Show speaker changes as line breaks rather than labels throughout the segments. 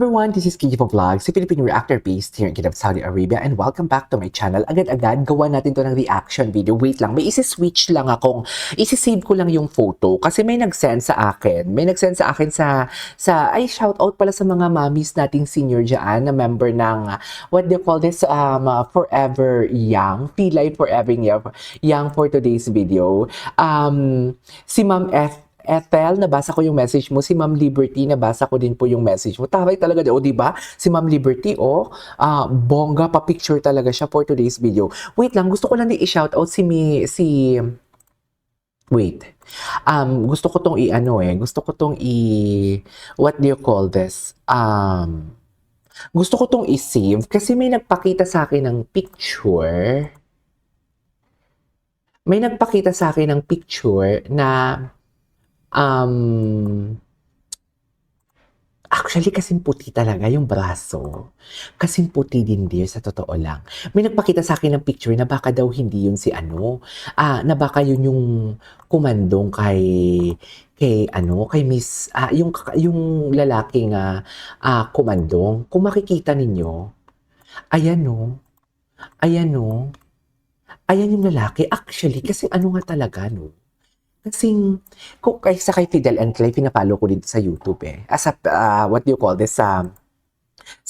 everyone, this is Kiki Vlog, si Philippine reactor based here in Kingdom of Saudi Arabia, and welcome back to my channel. Agad-agad, gawa natin to ng reaction video. Wait lang, may isi-switch lang akong, isi-save ko lang yung photo kasi may nag-send sa akin. Ay, shout out pala sa mga mommies nating senior dyan na member ng, what do you call this, Forever Young, Pilay Forever Young for today's video. Si Ma'am Ethel, nabasa ko yung message mo. Si Ma'am Liberty, nabasa ko din po yung message mo. Taray talaga, o diba? Si Ma'am Liberty, bongga pa picture talaga siya for today's video. Wait lang, gusto ko lang din i-shoutout wait. Gusto ko tong what do you call this? Gusto ko tong i-save kasi may nagpakita sa akin ng picture. May nagpakita sa akin ng picture na actually, kasing puti talaga yung braso. Kasing puti din dear, sa totoo lang. May nagpakita sa akin ng picture na baka daw hindi yun na baka yun yung kumandong kay Miss, yung lalaking kumandong. Kung makikita ninyo, ayan yung lalaki. Actually, kasi nga talaga, no? Kasing, kaysa kay Fidel and Clay, pinapalo ko dito sa YouTube what do you call this, sa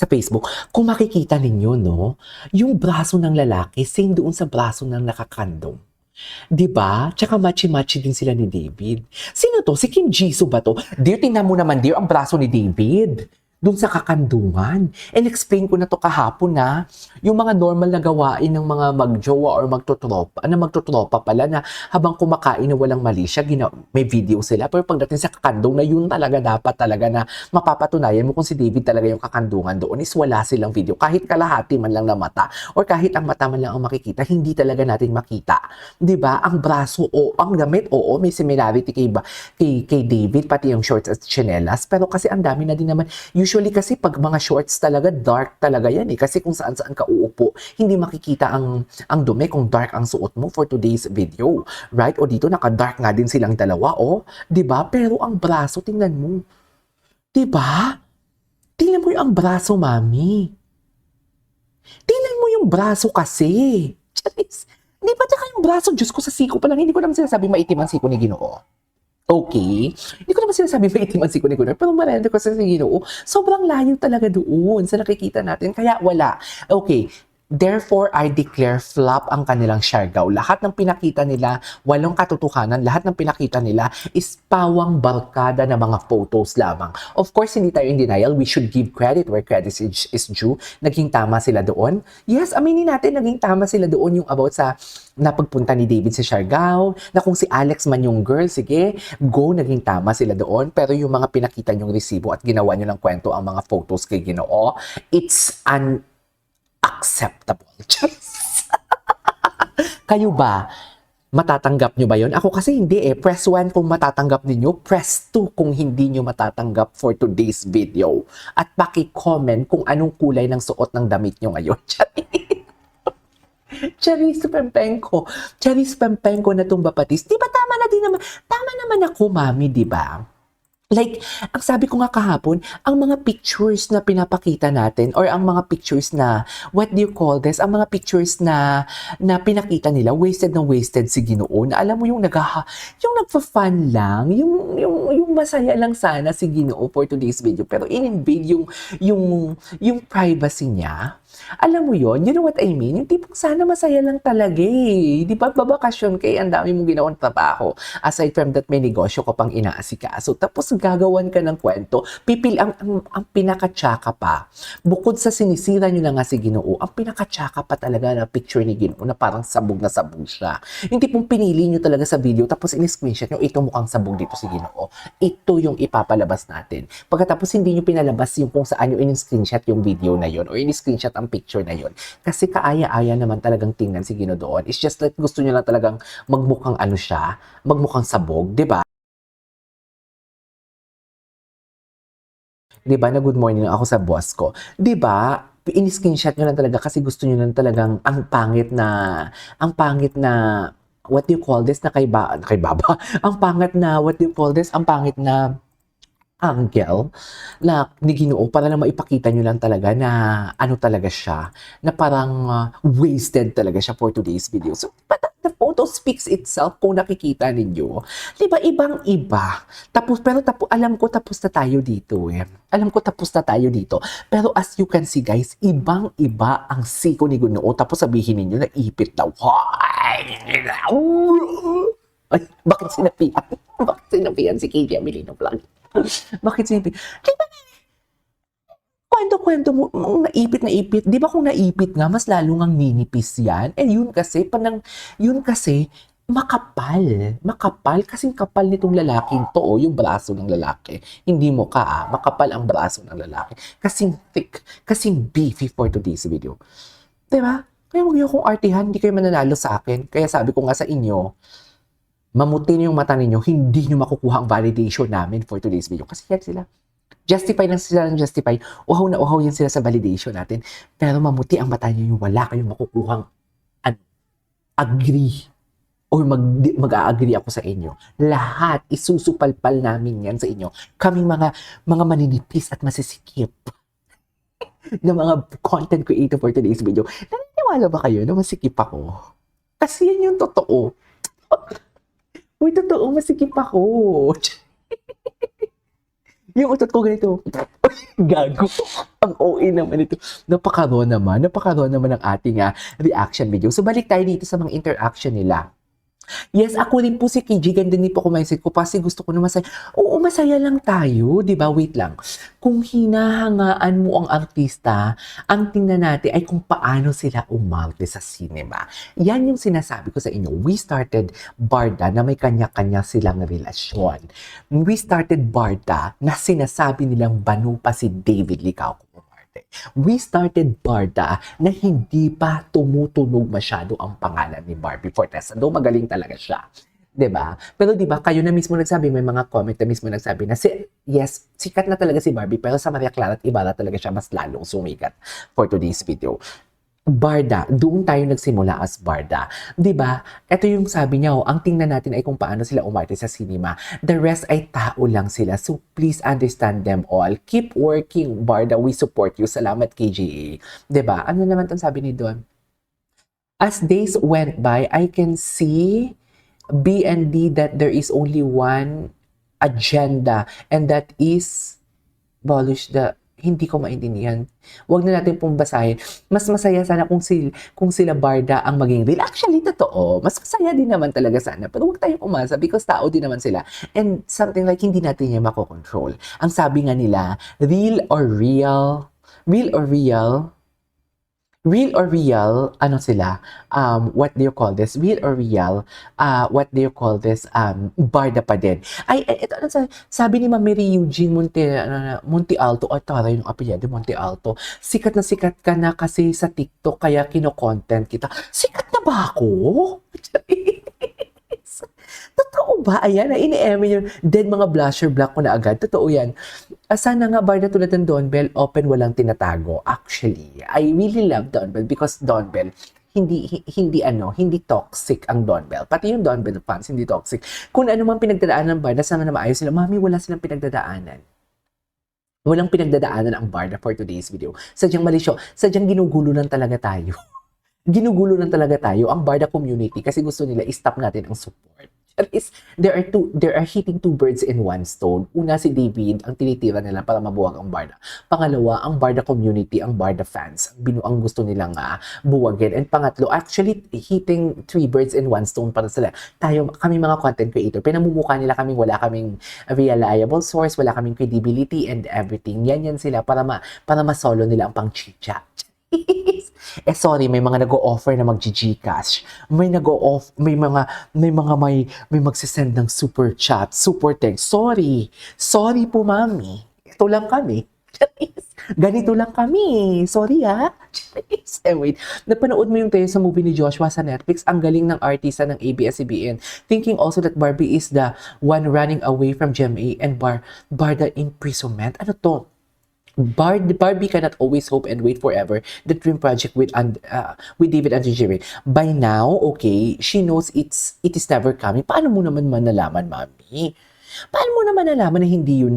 Facebook. Kung makikita ninyo, no, yung braso ng lalaki, same doon sa braso ng nakakandong. Diba? Tsaka matchy-matchy din sila ni David. Sino to? Si Kim Jisoo ba to? Dear, tingnan mo naman, dear, ang braso ni David doon sa kakandungan. And explain ko na to kahapon na yung mga normal na gawain ng mga magjowa or magtutropa pala na habang kumakain na walang mali siya, may video sila. Pero pagdating sa kakandong na yun talaga dapat talaga na mapapatunayan mo kung si David talaga yung kakandungan doon is wala silang video. Kahit kalahati man lang na mata or kahit ang mata man lang ang makikita, hindi talaga natin makita. Diba? Ang braso ang damit, may similarity kay David, pati yung shorts at chinelas. Pero kasi ang dami na din naman. Usually kasi pag mga shorts talaga, dark talaga yan Kasi kung saan-saan ka uupo, hindi makikita ang dumi kung dark ang suot mo for today's video. Right? O dito, naka-dark nga din silang dalawa. Diba? Pero ang braso, tingnan mo. Diba? Tingnan mo yung braso, mami. Tingnan mo yung braso kasi. Charis. Di ba tsaka yung braso? Diyos ko, sa siko pa lang. Hindi ko naman sinasabi maitim ang siko ni Ginoo. Okay. Hindi ko naman sinasabi maitim ang siko ni Ginoo. Pero marami ko sa Ginoo. Sobrang layo talaga doon sa nakikita natin. Kaya wala. Okay. Therefore, I declare flop ang kanilang Siargao. Lahat ng pinakita nila, walang katotohanan, lahat ng pinakita nila is pawang barkada na mga photos lamang. Of course, hindi tayo in denial. We should give credit where credit is due. Naging tama sila doon. Yes, aminin natin, naging tama sila doon yung about sa napagpunta ni David sa Siargao, na kung si Alex man yung girl, sige, go, naging tama sila doon. Pero yung mga pinakita nyong resibo at ginawa nyo ng kwento ang mga photos kay Ginoo, it's acceptable. Kayo ba? Matatanggap nyo ba yon? Ako kasi hindi Press 1 kung matatanggap ninyo, press 2 kung hindi nyo matatanggap for today's video. At paki-comment kung anong kulay ng suot ng damit nyo ngayon. Charis Pempenko na itong bapatis. Di ba tama naman ako, mami, di ba? Like, ang sabi ko nga kahapon, ang mga pictures na pinapakita natin or ang mga pictures na, what do you call this? Ang mga pictures na pinakita nila, wasted si Ginoo. Na alam mo yung nagfa-fun lang, yung masaya lang sana si Ginoo for today's video. Pero in-invade yung privacy niya. Alam mo yon, you know what I mean? Yung tipong sana masaya lang talaga Di ba, babakasyon ang dami mong ginawang trabaho. Aside from that, may negosyo ka pang inaasikaso. Tapos gagawan ka ng kwento. Ang pinakatsaka pa. Bukod sa sinisira nyo na nga si Ginoo, ang pinakatsaka pa talaga na picture ni Ginoo na parang sabog na sabog siya. Yung tipong pinili nyo talaga sa video, tapos in-screenshot nyo, ito mukhang sabog dito si Ginoo. Ito yung ipapalabas natin. Pagkatapos hindi nyo pinalabas yung kung saan nyo in-screenshot yung video na yon or in-screenshot ang picture na yon. Kasi kaaya-aya naman talagang tingnan si Ginoo doon. It's just like gusto niya lang talagang magmukhang magmukhang sabog, 'di ba? 'Di ba na good morning ako sa boss ko. 'Di ba? In-screenshot niyo lang talaga kasi gusto niyo lang talagang ang pangit na what do you call this na kay Baba. Ang pangit na what do you call this? Ang pangit na anghel na ni Ginoo para lang maipakita niyo lang talaga na ano talaga siya, na parang, wasted talaga siya for today's video. So, but the photo speaks itself kung nakikita ninyo. 'Di ba ibang-iba. Alam ko tapos na tayo dito, eh. Alam ko tapos na tayo dito. Pero as you can see guys, ibang-iba ang siko ni Ginoo tapos sabihin ninyo na ipit daw. Ay, bakit sinapian? Bakit sinapian si KJ Amelino Vlog? Bakit sinabi? Di ba, kwento-kwento mo, naipit na ipit. Di ba kung naipit nga, mas lalo ngang ninipis yan? Eh, yun kasi, makapal. Makapal. Kasing kapal nitong lalaking to, yung braso ng lalaki. Hindi mo ka, makapal ang braso ng lalaki. Kasing thick, kasing beefy for today's video. Di ba? Kaya huwag niyo akong artihan, hindi kayo mananalo sa akin. Kaya sabi ko nga sa inyo, mamuti niyo yung mata ninyo, hindi niyo makukuha ang validation namin for today's video. Kasi yan sila. Justify lang sila ng justify. Uhaw na uhaw yan sila sa validation natin. Pero mamuti ang mata niyo yung wala kayong makukuhang agree or mag-a-agree ako sa inyo. Lahat, isusupalpal namin yan sa inyo. Kaming mga maninipis at masisikip na mga content creator for today's video. Naniniwala ba kayo na masikip ako? Kasi yan yung totoo. Uy, totoo, masikip ako. Yung utot ko ganito. Gago. Ang OA naman ito. Napakaro naman ng ating reaction video. So, balik tayo dito sa mga interaction nila. Yes, ako rin po si KJ, ganda din po kumaisip ko kasi gusto ko na masaya. Oo, masaya lang tayo, di ba? Wait lang. Kung hinahangaan mo ang artista, ang tingnan natin ay kung paano sila umarte sa cinema. Yan yung sinasabi ko sa inyo. We started Barda na may kanya-kanya silang relasyon. We started Barda na sinasabi nilang banu pa si David Licao. We started Barda na hindi pa tumutunog masyado ang pangalan ni Barbie Fortesa. Though magaling talaga siya. 'Di ba? Pero 'di ba, kayo na mismo nagsabi, may mga comment na mismo nagsabi na yes, sikat na talaga si Barbie, pero sa Maria Clara at Ibarra talaga siya mas lalong sumikat for today's video. Barda, doon tayo nagsimula as Barda. 'Di ba? Ito yung sabi niya, ang tingnan natin ay kung paano sila umarte sa cinema. The rest ay tao lang sila. So please understand them all. Keep working, Barda. We support you. Salamat KJA. 'Di ba? Ano naman 'tong sabi ni Don? As days went by, I can see B&D that there is only one agenda and that is abolish the hindi ko maintindihan. Huwag na natin pong basahin. Mas masaya sana kung sila Barda ang maging real. Actually, totoo. Mas masaya din naman talaga sana. Pero huwag tayong umasa because tao din naman sila. And something like hindi natin yan makokontrol. Ang sabi nga nila, real or real, ano sila, what do you call this? Real or real, Barda pa din. Ay, ito, sabi ni Mary Eugene Monte Alto, o tara yung apelyido, Monte Alto, sikat na sikat ka na kasi sa TikTok, kaya kino-content kita. Sikat na ba ako? Totoo ba? Ayan, ini-eme yun. Dead mga blusher black ko na agad. Totoo yan. Sana nga Barda tulad ng Don Bell, open walang tinatago. Actually, I really love Don Bell because Don Bell, hindi toxic ang Don Bell. Pati yung Don Bell fans, hindi toxic. Kung ano man pinagdadaanan ng Barda, sana na maayos sila. Mami, wala silang pinagdadaanan. Walang pinagdadaanan ang Barda for today's video. Sadyang mali siya. Sadyang ginugulo lang talaga tayo. Ginugulo lang talaga tayo ang Barda community kasi gusto nila i-stop natin ang support. At least, there are hitting two birds in one stone. Una, si David, ang tinitira nila para mabuwag ang Barda. Pangalawa, ang Barda community, ang Barda fans, ang gusto nilang buwagin. And pangatlo, actually, hitting three birds in one stone para sila. Kami mga content creator, pinamumukha nila kaming wala kaming reliable source, wala kaming credibility and everything. Yan sila para ma-solo nila ang pang-chicha. Sorry, may mga nag-o-offer na mag-Gcash. May magsisend ng super chat, super text. Sorry po, mami. Ito lang kami. Ganito lang kami. Sorry wait, napanood mo yung tayo sa movie ni Joshua sa Netflix? Ang galing ng artista ng ABS-CBN. Thinking also that Barbie is the one running away from GMA and Barda imprisonment. Ano to? Barbie cannot always hope and wait forever. The dream project with David and Jiren. By now, okay, she knows it is never coming. Paano mo naman manalaman, mami? Paano mo naman nalaman na hindi yun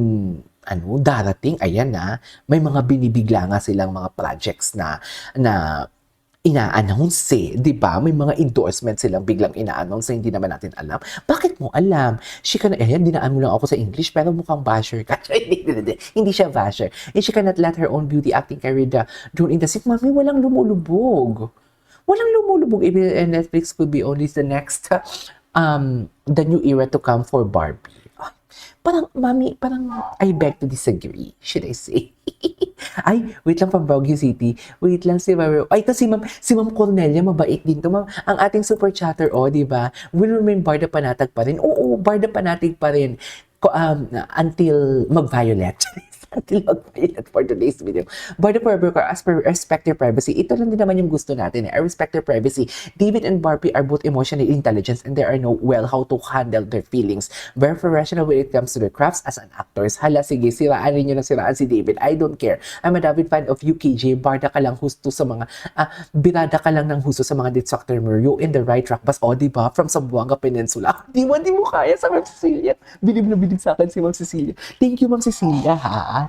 darating? Ayan na, may mga binibigla nga silang mga projects na ina-announce, 'di ba? May mga endorsement silang biglang ina-announce na hindi naman natin alam. Bakit mo alam? Ayan, dinaan mo lang ako sa English pero mukhang basher ka. Hindi siya basher. And she cannot let her own beauty acting career during the scene. Mami, walang lumulubog. Walang lumulubog. Even Netflix could be only the next, the new era to come for Barbie. Parang, mami, parang I beg to disagree, should I say. Ay, wait lang, from Baguio City. Wait lang, ay, ito si Ma'am Cornelia, mabait din to. Ma'am, ang ating super chatter, di ba? Will remain Barda Panatag pa rin. Oo, Barda Panatag pa rin. Until mag-violet. Until mag-violet for today's video. Barda Forever, as per respect your privacy. Ito lang din naman yung gusto natin. I respect your privacy. David and Barbie are both emotionally intelligent and they are know well how to handle their feelings. Very professional when it comes to their crafts as an actors. Hala, sige, siraan rin nyo na siraan si David. I don't care. I'm a David fan of UKJ. Barda ka lang husto sa mga, birada ka lang ng husto sa mga detractor mo. You in the right track. Bas, diba? From Zamboanga Peninsula. Di mo kaya sa Ma'am Cecilia. Bilib na bilib sa akin si Ma'am Cecilia. Thank you, Ma'am Cecilia, ha?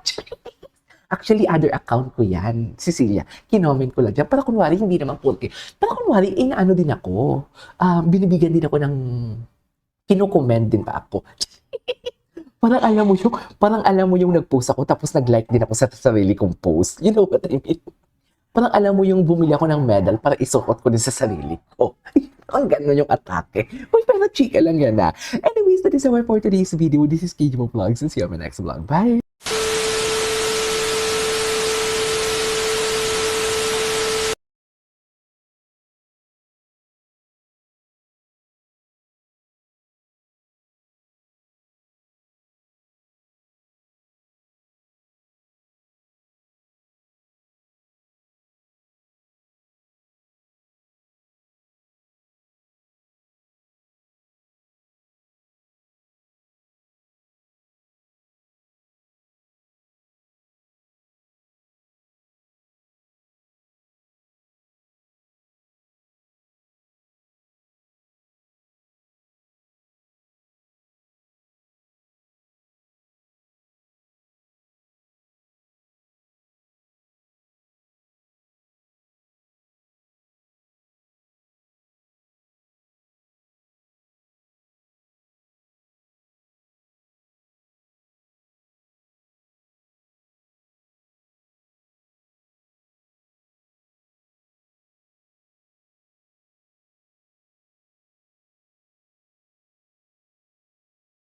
Actually, other account ko yan, Cecilia. Kinoment ko lang dyan. Para kunwari, hindi naman porke. Para kunwari, inaano din ako. Binibigyan din ako ng kinukomment din pa ako. Parang alam mo yung nag-post ako tapos nag-like din ako sa sarili kong post. You know what I mean? Parang alam mo yung bumili ako ng medal para isuot ko din sa sarili ko. Ang gano'n yung atake. Uy, pero chika lang yan na. Anyways, that is our for today's video. This is KJ Mo Vlogs and see you on my next vlog. Bye!